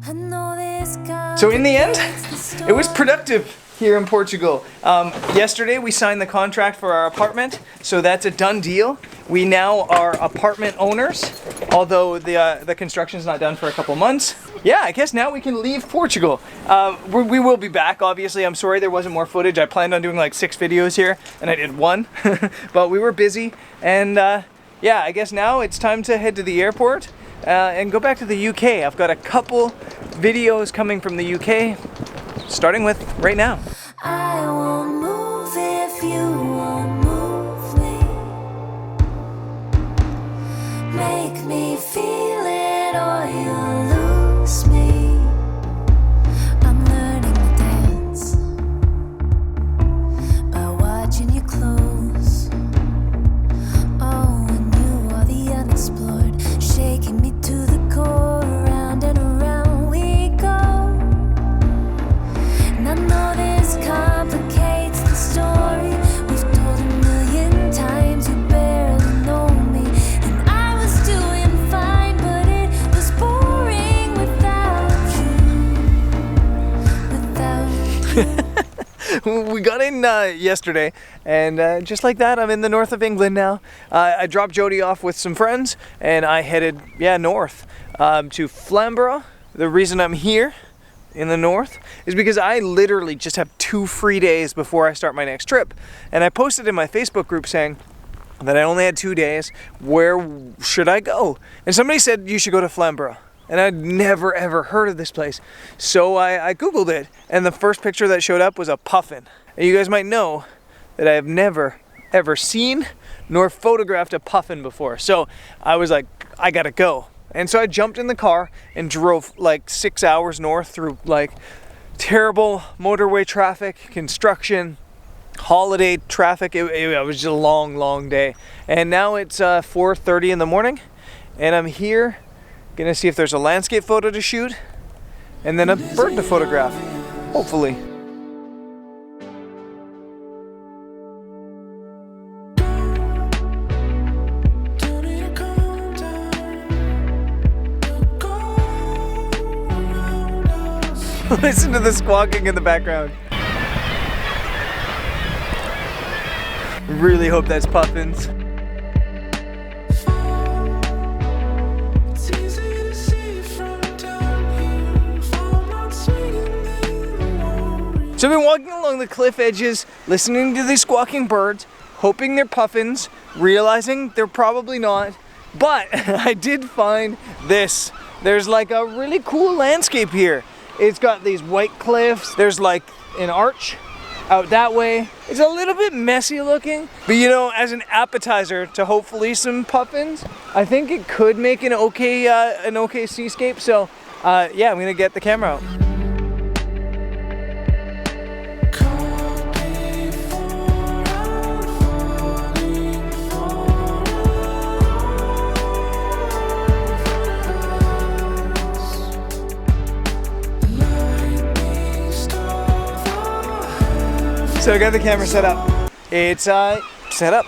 So in the end, it was productive here in Portugal. Yesterday we signed the contract for our apartment, so that's a done deal. We now are apartment owners, although the construction's not done for a couple months. Yeah, I guess now we can leave Portugal. We will be back, obviously. I'm sorry there wasn't more footage. I planned on doing like 6 videos here, and I did 1. But we were busy, and yeah, I guess now it's time to head to the airport and go back to the UK. I've got a couple videos coming from the UK, starting with right now. I won't move if you won't move me. Make me feel it or you'll lose me. I'm learning to dance by watching you close. Oh, and you are the unexplored, shaking me to the core. Around and around we go. And I know this complicates the story we've told a million times. You barely know me, and I was doing fine, but it was boring without you. We got in yesterday, and just like that, I'm in the north of England now. I dropped Jody off with some friends, and I headed, north to Flamborough. The reason I'm here in the north is because I literally just have 2 free days before I start my next trip. And I posted in my Facebook group saying that I only had 2 days. Where should I go? And somebody said you should go to Flamborough. And I'd never ever heard of this place. So I Googled it, and the first picture that showed up was a puffin. And you guys might know that I have never ever seen nor photographed a puffin before. So I was like, I gotta go. And so I jumped in the car and drove like 6 hours north through like terrible motorway traffic, construction, holiday traffic. It was just a long day. And now it's 4:30 in the morning, and I'm here gonna see if there's a landscape photo to shoot and then a bird to photograph, hopefully. Listen to the squawking in the background. Really hope that's puffins. So I've been walking along the cliff edges, listening to these squawking birds, hoping they're puffins, realizing they're probably not. But I did find this. There's like a really cool landscape here. It's got these white cliffs. There's like an arch out that way. It's a little bit messy looking, but you know, as an appetizer to hopefully some puffins, I think it could make an okay seascape. So yeah, I'm gonna get the camera out. So I got the camera set up. It's set up.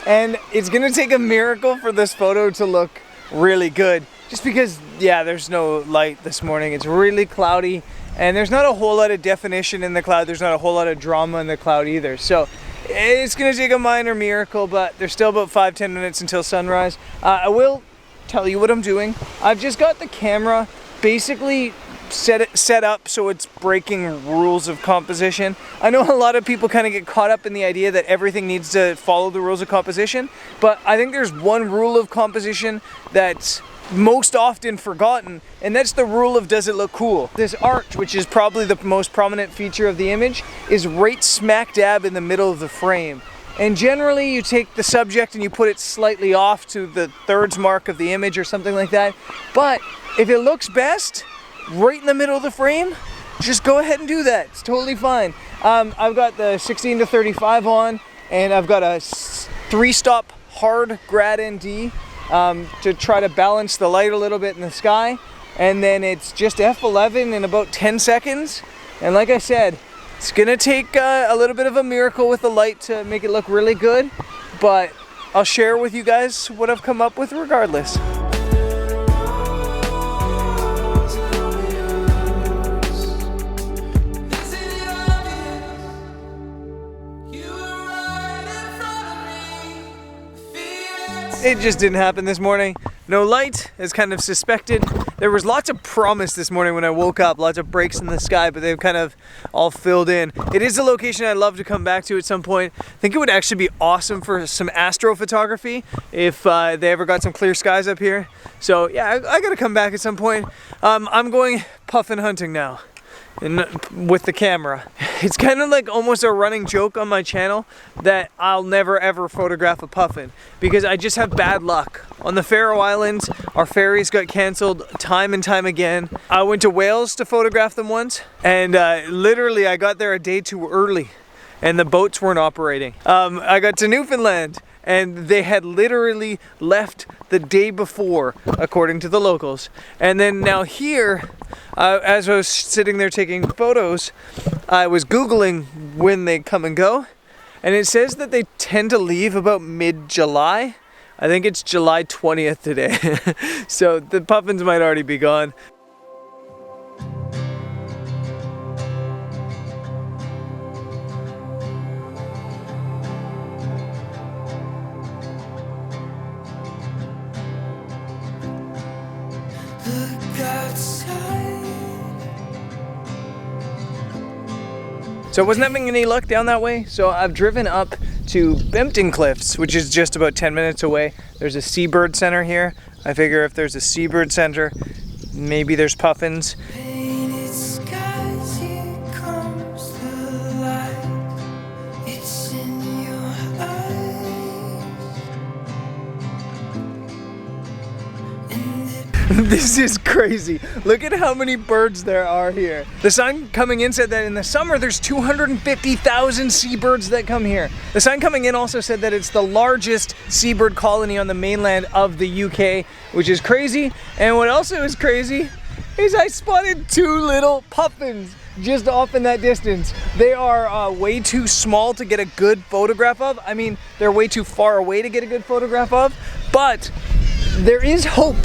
And it's gonna take a miracle for this photo to look really good. Just because, yeah, there's no light this morning. It's really cloudy, and there's not a whole lot of definition in the cloud. There's not a whole lot of drama in the cloud either. So it's gonna take a minor miracle, but there's still about 5-10 minutes until sunrise. I will tell you what I'm doing. I've just got the camera basically set up so it's breaking rules of composition. I know a lot of people kind of get caught up in the idea that everything needs to follow the rules of composition, but I think there's one rule of composition that's most often forgotten, and that's the rule of does it look cool? This arch, which is probably the most prominent feature of the image, is right smack dab in the middle of the frame. And generally you take the subject and you put it slightly off to the thirds mark of the image or something like that. But if it looks best right in the middle of the frame, just go ahead and do that. It's totally fine. I've got the 16-35 on, and I've got a 3-stop hard grad ND to try to balance the light a little bit in the sky. And then it's just f11 in about 10 seconds. And like I said, it's gonna take a little bit of a miracle with the light to make it look really good, but I'll share with you guys what I've come up with regardless. It just didn't happen this morning. No light, as kind of suspected. There was lots of promise this morning when I woke up, lots of breaks in the sky, but they've kind of all filled in. It is a location I'd love to come back to at some point. I think it would actually be awesome for some astrophotography if they ever got some clear skies up here. So yeah, I gotta come back at some point. I'm going puffin hunting now. With the camera. It's kind of like almost a running joke on my channel that I'll never ever photograph a puffin because I just have bad luck. On the Faroe Islands, our ferries got canceled time and time again. I went to Wales to photograph them once, and literally I got there a day too early and the boats weren't operating. I got to Newfoundland and they had literally left the day before, according to the locals. And then now here, as I was sitting there taking photos, I was Googling when they come and go, and it says that they tend to leave about mid-July. I think it's July 20th today. So the puffins might already be gone. So I wasn't having any luck down that way, so I've driven up to Bempton Cliffs, which is just about 10 minutes away. There's a seabird center here. I figure if there's a seabird center, maybe there's puffins. This is crazy. Look at how many birds there are here. The sign coming in said that in the summer there's 250,000 seabirds that come here. The sign coming in also said that it's the largest seabird colony on the mainland of the UK, which is crazy. And what also is crazy is I spotted 2 little puffins just off in that distance. They are way too small to get a good photograph of. I mean, they're way too far away to get a good photograph of, but there is hope.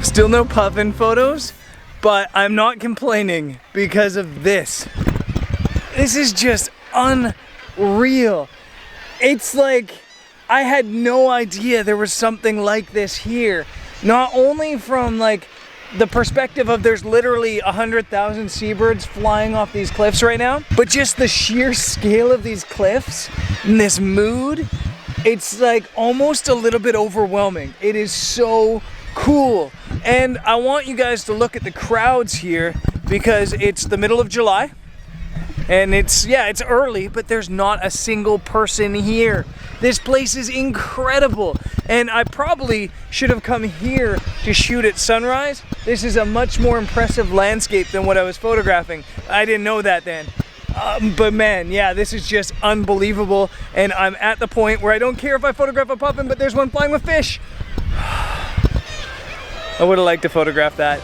Still no puffin photos, but I'm not complaining because of this. This is just unreal. It's like I had no idea there was something like this here. Not only from like the perspective of there's literally 100,000 seabirds flying off these cliffs right now, but just the sheer scale of these cliffs and this mood, it's like almost a little bit overwhelming. It is so cool. And I want you guys to look at the crowds here because it's the middle of July and it's early, but there's not a single person here. This place is incredible, and I probably should have come here to shoot at sunrise. This is a much more impressive landscape than what I was photographing. I didn't know that then. But man, yeah, this is just unbelievable, and I'm at the point where I don't care if I photograph a puffin, but there's one flying with fish. I would have liked to photograph that.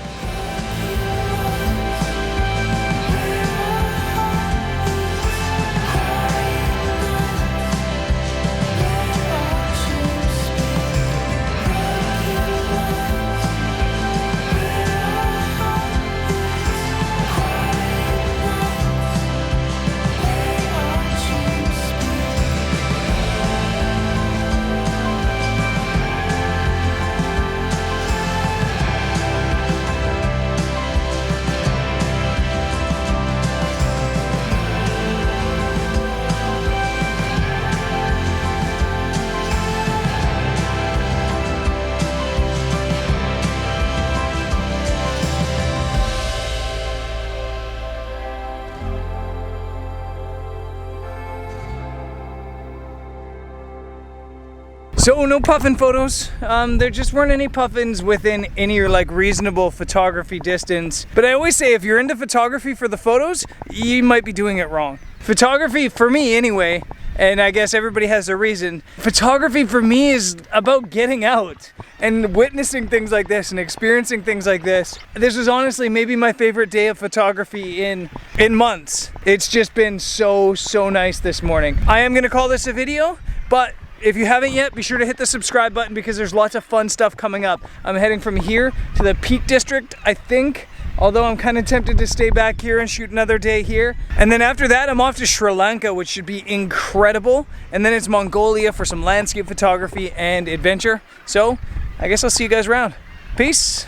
So no puffin photos. There just weren't any puffins within any like reasonable photography distance. But I always say if you're into photography for the photos, you might be doing it wrong. Photography, for me anyway, and I guess everybody has a reason. Photography for me is about getting out and witnessing things like this and experiencing things like this. This was honestly maybe my favorite day of photography in months. It's just been so nice this morning. I am gonna call this a video, but if you haven't yet, be sure to hit the subscribe button because there's lots of fun stuff coming up. I'm heading from here to the Peak District, I think, although I'm kind of tempted to stay back here and shoot another day here. And then after that, I'm off to Sri Lanka, which should be incredible. And then it's Mongolia for some landscape photography and adventure. So I guess I'll see you guys around. Peace.